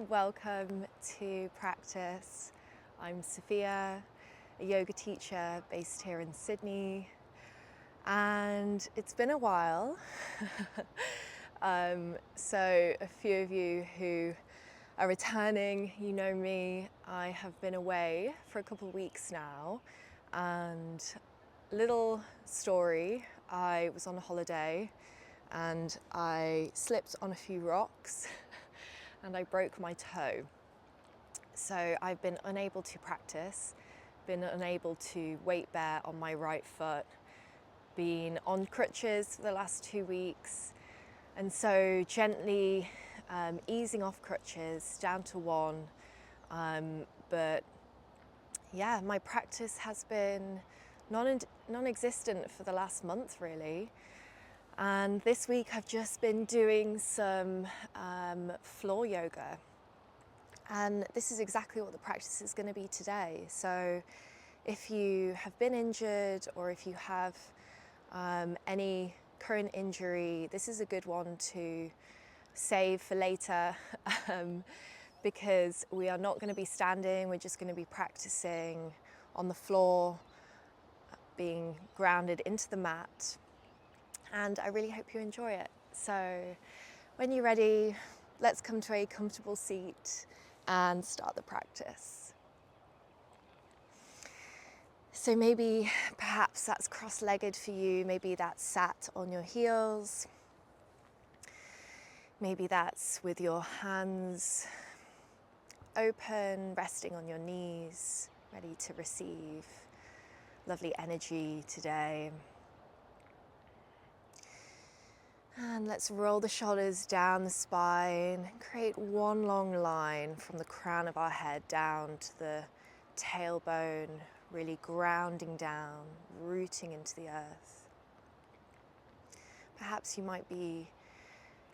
welcome to practice. I'm Sophia, a yoga teacher based here in Sydney, and it's been a while. So a few of you who are returning, you know me. I have been away for a couple of weeks now, and little story, I was on a holiday and I slipped on a few rocks and I broke my toe. So I've been unable to practice, been unable to weight bear on my right foot, been on crutches for the last 2 weeks, and so gently easing off crutches down to one. But yeah, my practice has been non-existent for the last month really. And this week I've just been doing some floor yoga. And this is exactly what the practice is going to be today. So if you have been injured or if you have any current injury, this is a good one to save for later because we are not going to be standing, we're just going to be practicing on the floor, being grounded into the mat. And I really hope you enjoy it. So when you're ready, let's come to a comfortable seat and start the practice. So maybe perhaps that's cross-legged for you, maybe that's sat on your heels, maybe that's with your hands open, resting on your knees, ready to receive lovely energy today. And let's roll the shoulders down the spine, create one long line from the crown of our head down to the tailbone, really grounding down, rooting into the earth. Perhaps you might be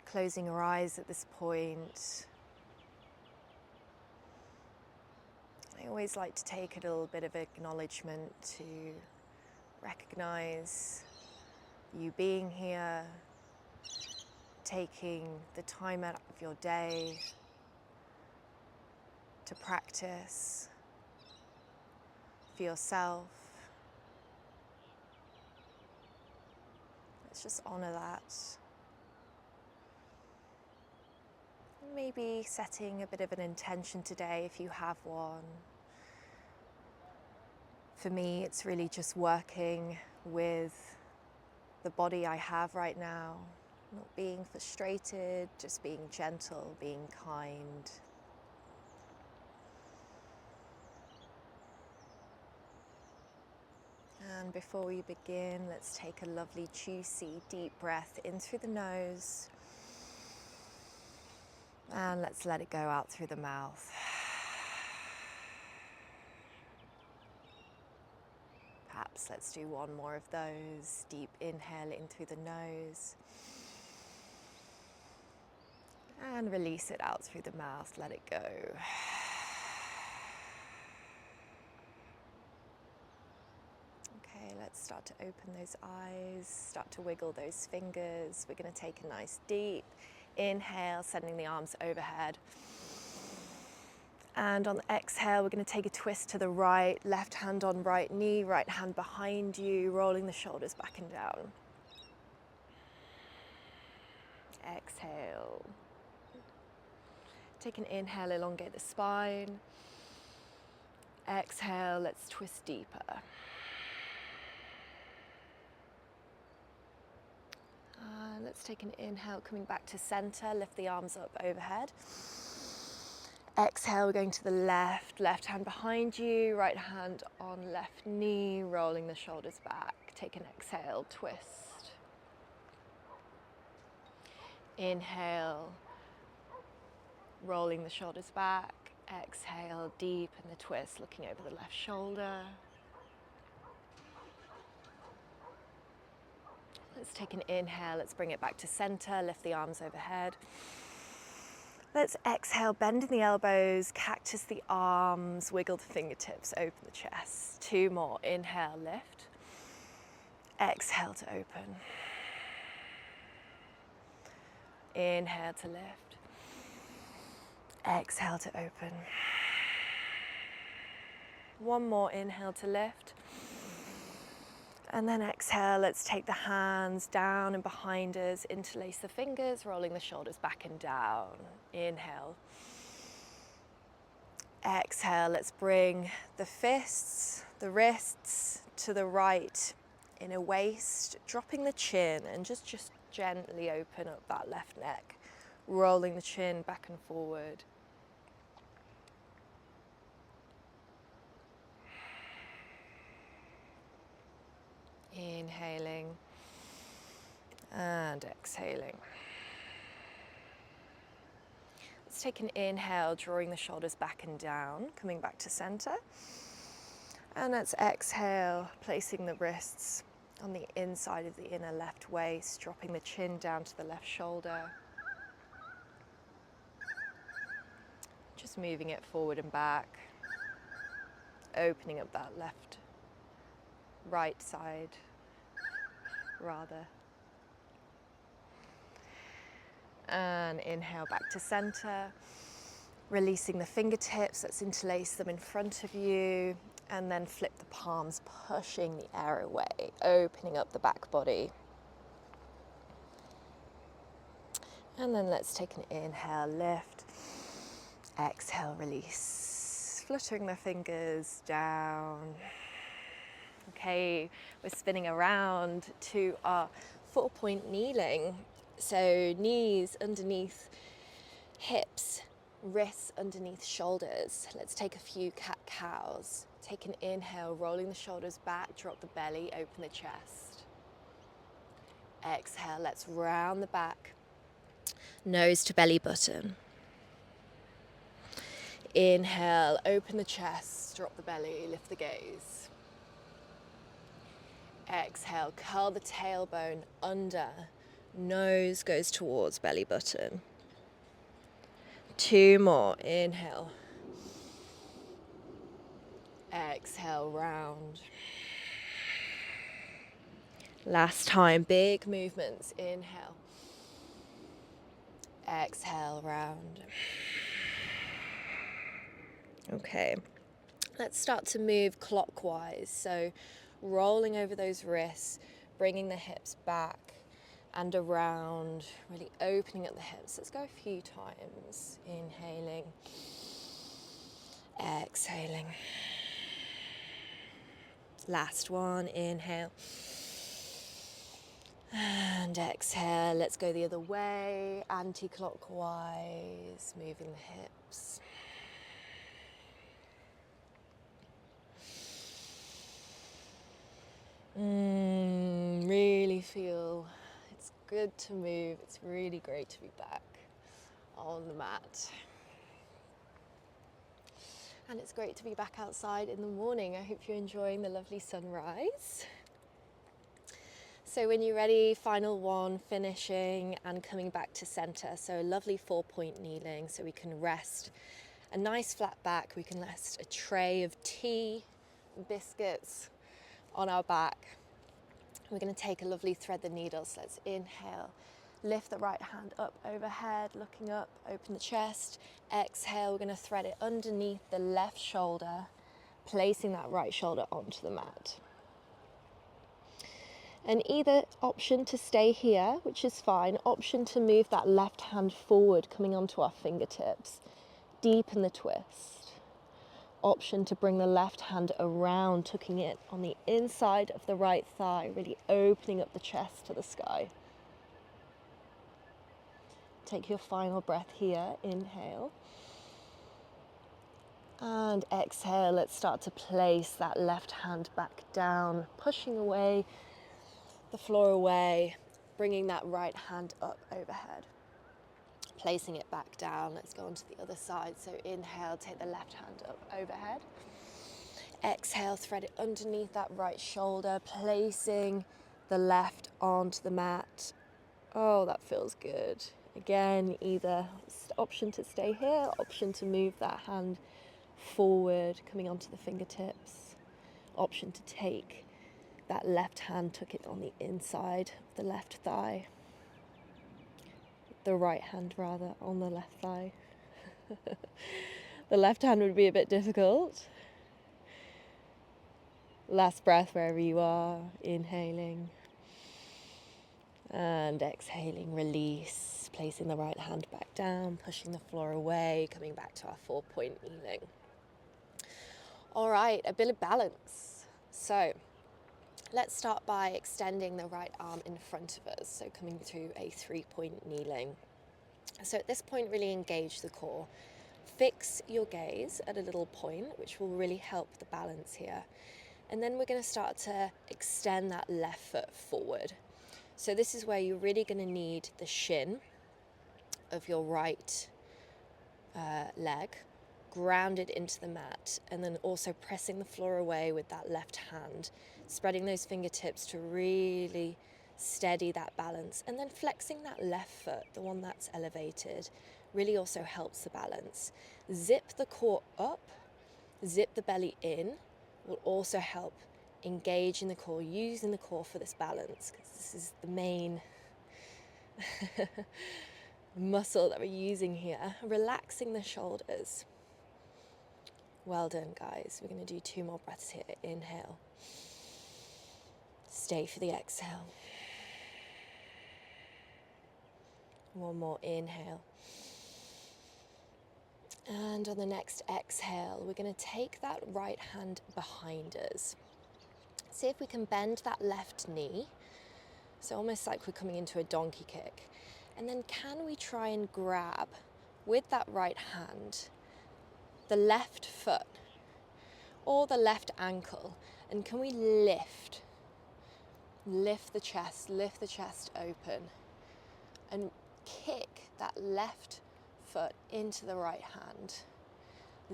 closing your eyes at this point. I always like to take a little bit of acknowledgement to recognize you being here, taking the time out of your day to practice for yourself. Let's just honor that. Maybe setting a bit of an intention today if you have one. For me, it's really just working with the body I have right now. Not being frustrated, just being gentle, being kind. And before we begin, let's take a lovely, juicy, deep breath in through the nose. And let's let it go out through the mouth. Perhaps let's do one more of those. Deep inhale in through the nose. And release it out through the mouth, let it go. Okay, let's start to open those eyes, start to wiggle those fingers. We're going to take a nice deep inhale, sending the arms overhead. And on the exhale, we're going to take a twist to the right, left hand on right knee, right hand behind you, rolling the shoulders back and down. Exhale. Take an inhale, elongate the spine. Exhale, let's twist deeper. Let's take an inhale, coming back to center, lift the arms up overhead. Exhale, we're going to the left, left hand behind you, right hand on left knee, rolling the shoulders back. Take an exhale, twist. Inhale, rolling the shoulders back. Exhale, deepen the twist, looking over the left shoulder. Let's take an inhale, let's bring it back to center, lift the arms overhead. Let's exhale, bend in the elbows, cactus the arms, wiggle the fingertips, open the chest. 2 more, inhale, lift. Exhale to open. Inhale to lift. Exhale to open. One more inhale to lift. And then exhale, let's take the hands down and behind us, interlace the fingers, rolling the shoulders back and down. Inhale. Exhale, let's bring the fists, the wrists to the right inner waist, dropping the chin and just gently open up that left neck, rolling the chin back and forward. Inhaling and exhaling. Let's take an inhale, drawing the shoulders back and down, coming back to center. And let's exhale, placing the wrists on the inside of the inner left waist, dropping the chin down to the left shoulder. Just moving it forward and back, opening up that right side, rather. And inhale back to center, releasing the fingertips. Let's interlace them in front of you, and then flip the palms, pushing the air away, opening up the back body. And then let's take an inhale, lift, exhale, release, fluttering the fingers down. Okay, we're spinning around to our 4-point kneeling. So knees underneath hips, wrists underneath shoulders. Let's take a few cat-cows. Take an inhale, rolling the shoulders back, drop the belly, open the chest. Exhale, let's round the back, nose to belly button. Inhale, open the chest, drop the belly, lift the gaze. Exhale, curl the tailbone under, nose goes towards belly button. 2 more, inhale. Exhale, round. Last time, big movements, inhale. Exhale, round. Okay, let's start to move clockwise. So rolling over those wrists, bringing the hips back and around, really opening up the hips. Let's go a few times. Inhaling, exhaling. Last one, inhale. And exhale, let's go the other way, anti-clockwise, moving the hips. Really feel it's good to move. It's really great to be back on the mat. And it's great to be back outside in the morning. I hope you're enjoying the lovely sunrise. So when you're ready, final one, finishing and coming back to center. So a lovely 4-point kneeling, so we can rest a nice flat back. We can rest a tray of tea, biscuits on our back. We're going to take a lovely thread the needles. Let's inhale, lift the right hand up overhead, looking up, open the chest. Exhale, we're going to thread it underneath the left shoulder, placing that right shoulder onto the mat. And either option to stay here, which is fine, option to move that left hand forward, coming onto our fingertips, deepen the twist. Option to bring the left hand around, tucking it on the inside of the right thigh, really opening up the chest to the sky. Take your final breath here, inhale. And exhale, let's start to place that left hand back down, pushing away the floor away, bringing that right hand up overhead, placing it back down. Let's go on to the other side. So inhale, take the left hand up overhead. Exhale, thread it underneath that right shoulder, placing the left onto the mat. Oh, that feels good. Again, either option to stay here, option to move that hand forward, coming onto the fingertips. Option to take that left hand, tuck it on the inside of the left thigh. The right hand rather, on the left thigh. The left hand would be a bit difficult. Last breath wherever you are, inhaling and exhaling, release, placing the right hand back down, pushing the floor away, coming back to our 4-point kneeling. All right, a bit of balance. So let's start by extending the right arm in front of us, so coming to a 3-point kneeling. So at this point, really engage the core. Fix your gaze at a little point, which will really help the balance here. And then we're going to start to extend that left foot forward. So this is where you're really going to need the shin of your right leg grounded into the mat, and then also pressing the floor away with that left hand, spreading those fingertips to really steady that balance, and then flexing that left foot, the one that's elevated, really also helps the balance. Zip the core up, zip the belly in, will also help engage in the core, using the core for this balance, because this is the main muscle that we're using here. Relaxing the shoulders. Well done, guys. We're going to do 2 more breaths here. Inhale. Stay for the exhale. 1 more inhale. And on the next exhale, we're going to take that right hand behind us. See if we can bend that left knee. So almost like we're coming into a donkey kick. And then can we try and grab with that right hand the left foot or the left ankle, and can we lift the chest open and kick that left foot into the right hand.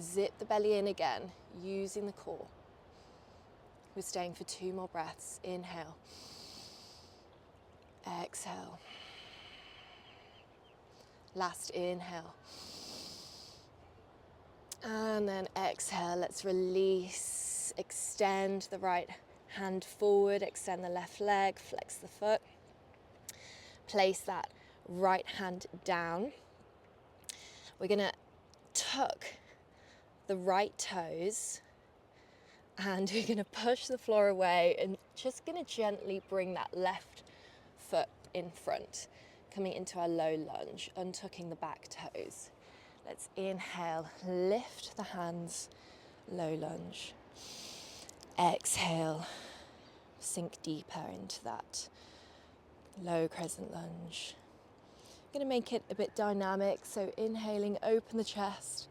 Zip the belly in again, using the core. We're staying for 2 more breaths. Inhale. Exhale. Last inhale. And then exhale. Let's release. Extend the right hand forward, extend the left leg, flex the foot. Place that right hand down. We're going to tuck the right toes, and we're going to push the floor away and just going to gently bring that left foot in front, coming into our low lunge, untucking the back toes. Let's inhale, lift the hands, low lunge. Exhale, sink deeper into that low crescent lunge. Going to make it a bit dynamic, so inhaling, open the chest,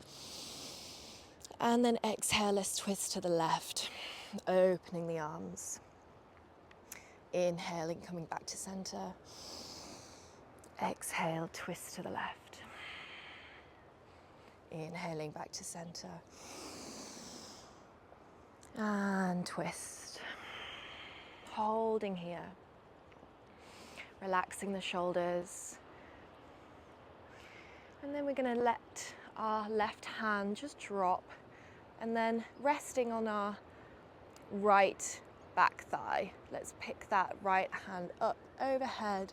and then exhale, let's twist to the left, opening the arms. Inhaling, coming back to center. Exhale, twist to the left. Inhaling, back to center. And twist. Holding here. Relaxing the shoulders. And then we're going to let our left hand just drop, and then resting on our right back thigh. Let's pick that right hand up overhead.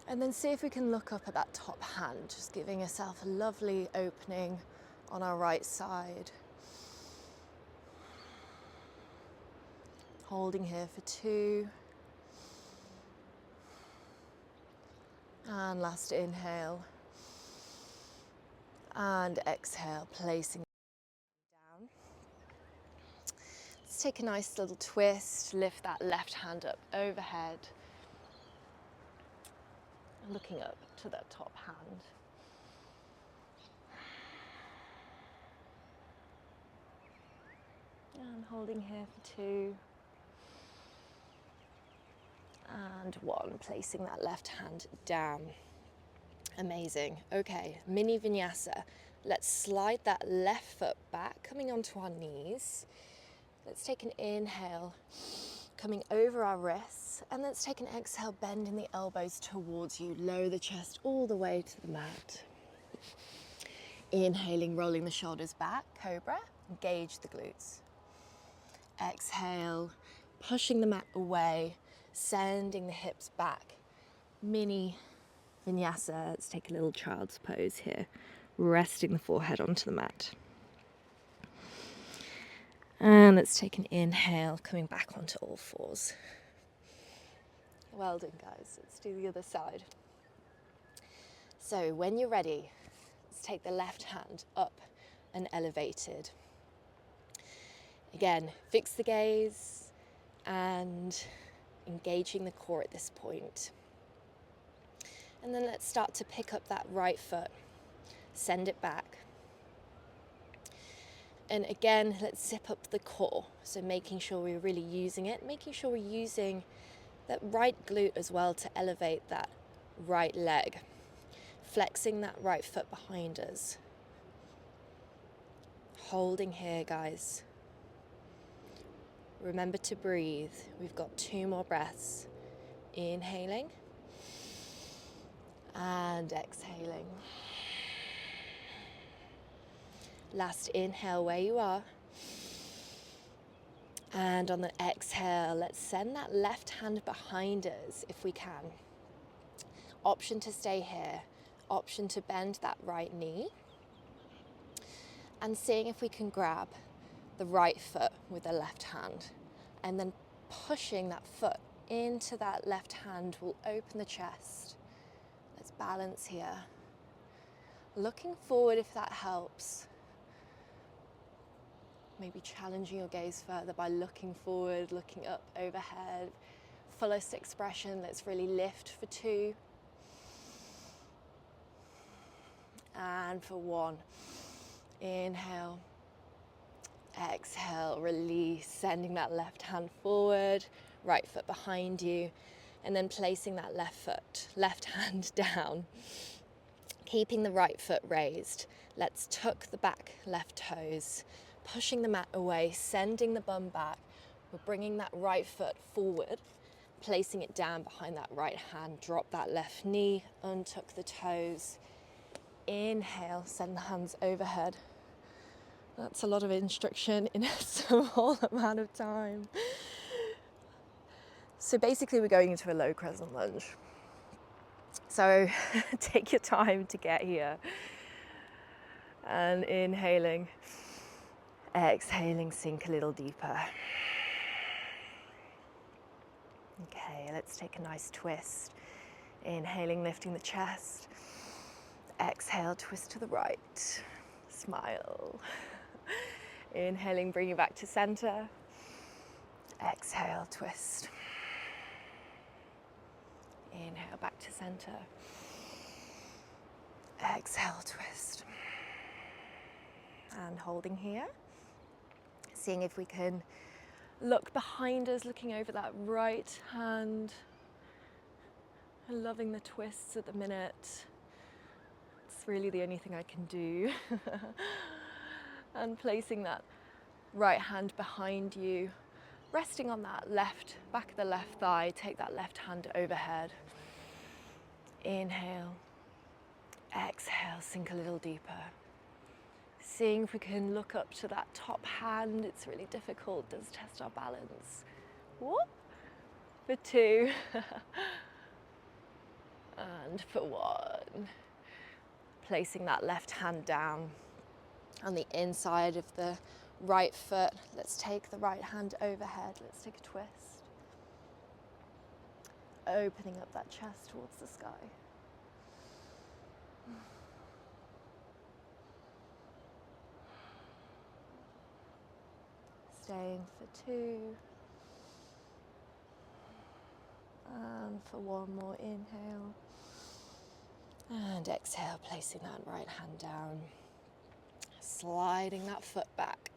And then see if we can look up at that top hand, just giving yourself a lovely opening on our right side. Holding here for 2. And last inhale. And exhale, placing down. Let's take a nice little twist, lift that left hand up overhead. Looking up to that top hand. And holding here for 2. And 1, placing that left hand down. Amazing. Okay, mini vinyasa. Let's slide that left foot back, coming onto our knees. Let's take an inhale, coming over our wrists, and let's take an exhale, bending the elbows towards you. Lower the chest all the way to the mat. Inhaling, rolling the shoulders back, cobra, engage the glutes. Exhale, pushing the mat away, sending the hips back. Mini vinyasa. Let's take a little child's pose here. resting the forehead onto the mat. And let's take an inhale, coming back onto all fours. Well done, guys. Let's do the other side. So when you're ready, let's take the left hand up and elevated. Again, fix the gaze and engaging the core at this point. And then let's start to pick up that right foot, send it back. And again, let's zip up the core. So making sure we're really using it, making sure we're using that right glute as well to elevate that right leg. Flexing that right foot behind us. Holding here, guys. Remember to breathe. We've got 2 more breaths. Inhaling and exhaling. Last inhale where you are. And on the exhale, let's send that left hand behind us if we can. Option to stay here. Option to bend that right knee. And seeing if we can grab the right foot with the left hand. And then pushing that foot into that left hand will open the chest. Let's balance here. Looking forward if that helps. Maybe challenging your gaze further by looking forward, looking up overhead. Fullest expression, let's really lift for 2. And for 1. Inhale. Exhale, release, sending that left hand forward, right foot behind you, and then placing that left hand down. Keeping the right foot raised. Let's tuck the back left toes, pushing the mat away, sending the bum back. We're bringing that right foot forward, placing it down behind that right hand. Drop that left knee, untuck the toes. Inhale, send the hands overhead. That's a lot of instruction in a small amount of time. So basically we're going into a low crescent lunge. So take your time to get here. And inhaling, exhaling, sink a little deeper. Okay, let's take a nice twist. Inhaling, lifting the chest. Exhale, twist to the right. Smile. Inhaling, bring you back to center. Exhale, twist. Inhale, back to center. Exhale, twist. And holding here. Seeing if we can look behind us, looking over that right hand. Loving the twists at the minute. It's really the only thing I can do. And placing that right hand behind you, resting on that left, back of the left thigh, take that left hand overhead. Inhale, exhale, sink a little deeper. Seeing if we can look up to that top hand. It's really difficult, does test our balance. Whoop, for 2. And for 1. Placing that left hand down on the inside of the right foot. Let's take the right hand overhead. Let's take a twist. Opening up that chest towards the sky. Staying for 2. And for 1 more inhale. And exhale, placing that right hand down. Sliding that foot back.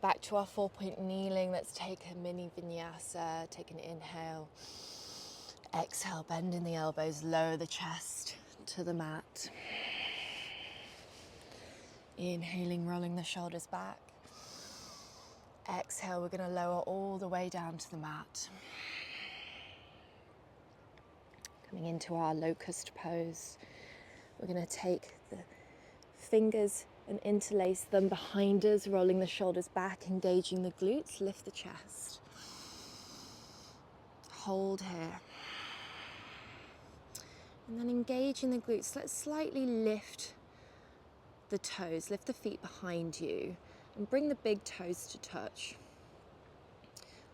Back to our 4-point kneeling. Let's take a mini vinyasa. Take an inhale. Exhale, bending the elbows, lower the chest to the mat. Inhaling, rolling the shoulders back. Exhale, we're going to lower all the way down to the mat. Coming into our locust pose. We're going to take the fingers and interlace them behind us, rolling the shoulders back, engaging the glutes, lift the chest. Hold here. And then engaging the glutes, let's slightly lift the toes, lift the feet behind you and bring the big toes to touch.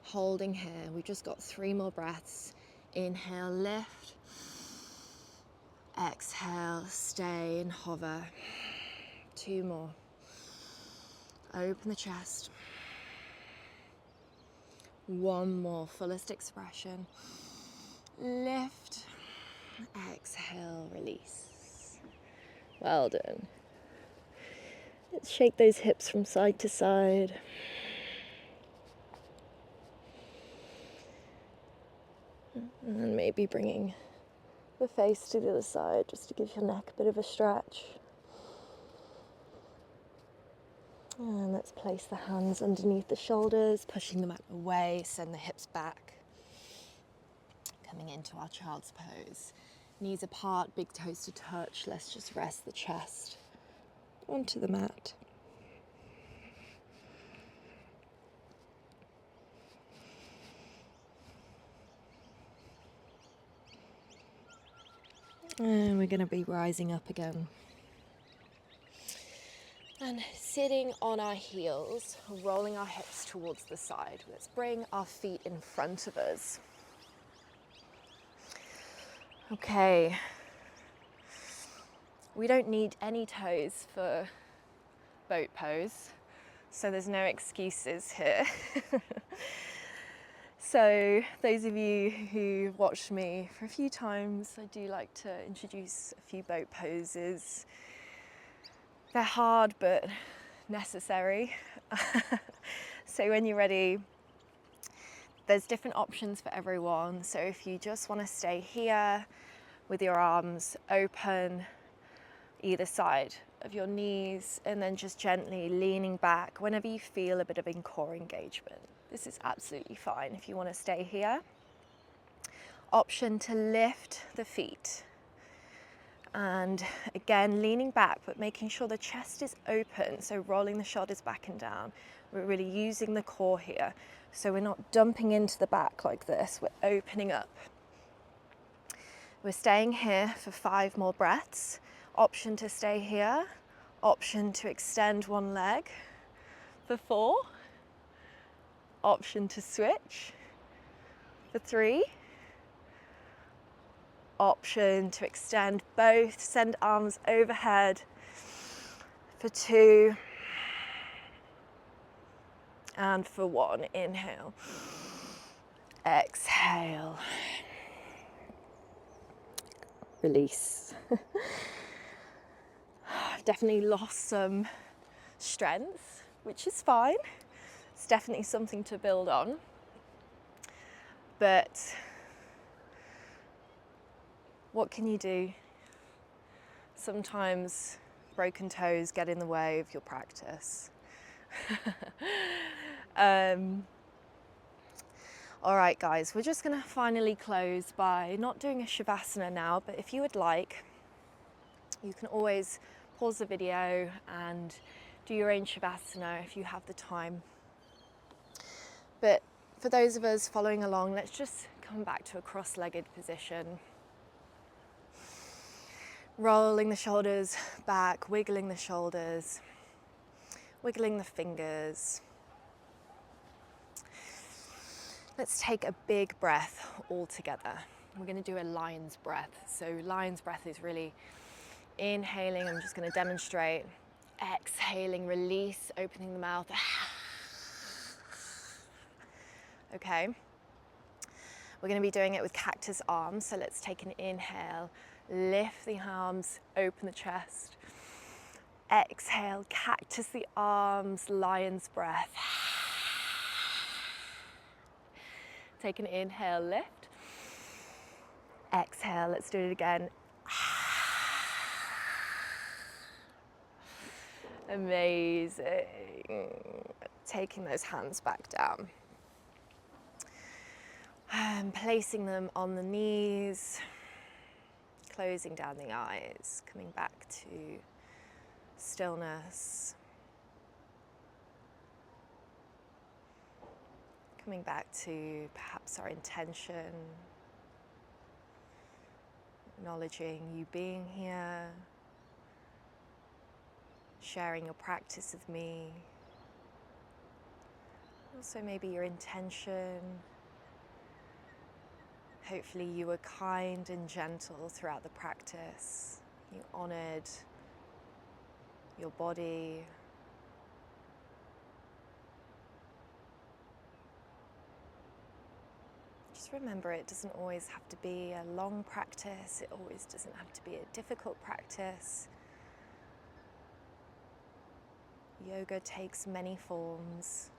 Holding here, we've just got 3 more breaths. Inhale, lift. Exhale, stay and hover. 2 more. Open the chest. 1 more, fullest expression. Lift. Exhale, release. Well done. Let's shake those hips from side to side. And maybe bringing the face to the other side just to give your neck a bit of a stretch. And let's place the hands underneath the shoulders, pushing them out of the way, send the hips back. Coming into our child's pose. Knees apart, big toes to touch. Let's just rest the chest onto the mat. And we're going to be rising up again. And sitting on our heels, rolling our hips towards the side. Let's bring our feet in front of us. Okay. We don't need any toes for boat pose, so there's no excuses here. So those of you who watched me for a few times, I do like to introduce a few boat poses. They're hard but necessary. So when you're ready, there's different options for everyone. So if you just want to stay here with your arms open either side of your knees and then just gently leaning back whenever you feel a bit of core engagement. This is absolutely fine if you want to stay here. Option to lift the feet. And again, leaning back, but making sure the chest is open. So rolling the shoulders back and down. We're really using the core here. So we're not dumping into the back like this. We're opening up. We're staying here for 5 more breaths. Option to stay here. Option to extend one leg for 4. Option to switch for 3. Option to extend both, send arms overhead for 2. And for 1, inhale. Exhale. Release. I've definitely lost some strength, which is fine. It's definitely something to build on. But what can you do? Sometimes broken toes get in the way of your practice. All right, guys, we're just going to finally close by not doing a shavasana now, but if you would like, you can always pause the video and do your own shavasana if you have the time. But for those of us following along, let's just come back to a cross-legged position. Rolling the shoulders back, wiggling the shoulders, wiggling the fingers. Let's take a big breath all together. We're going to do a lion's breath. So lion's breath is really inhaling. I'm just going to demonstrate. Exhaling, release, opening the mouth. Okay. We're going to be doing it with cactus arms. So let's take an inhale. Lift the arms, open the chest. Exhale, cactus the arms, lion's breath. Take an inhale, lift. Exhale, let's do it again. Amazing. Taking those hands back down. And placing them on the knees. Closing down the eyes, coming back to stillness. Coming back to perhaps our intention. Acknowledging you being here. sharing your practice with me. Also maybe your intention. Hopefully you were kind and gentle throughout the practice. You honoured your body. Just remember, it doesn't always have to be a long practice. It always doesn't have to be a difficult practice. Yoga takes many forms.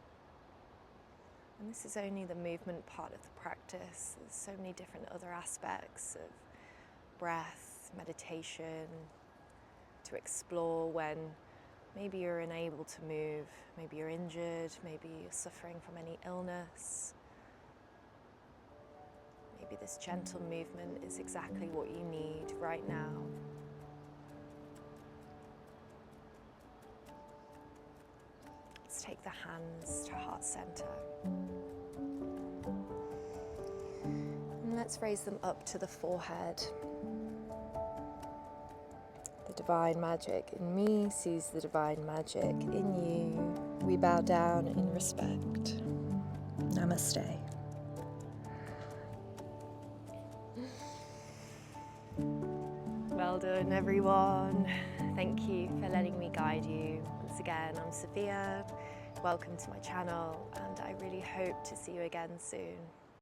And this is only the movement part of the practice. There's so many different other aspects of breath, meditation, to explore when maybe you're unable to move, maybe you're injured, maybe you're suffering from any illness. Maybe this gentle movement is exactly what you need right now. Let's take the hands to heart center. And let's raise them up to the forehead. The divine magic in me sees the divine magic in you. We bow down in respect. Namaste. Well done, everyone. Thank you for letting me guide you. Once again, I'm Sophia. Welcome to my channel, and I really hope to see you again soon.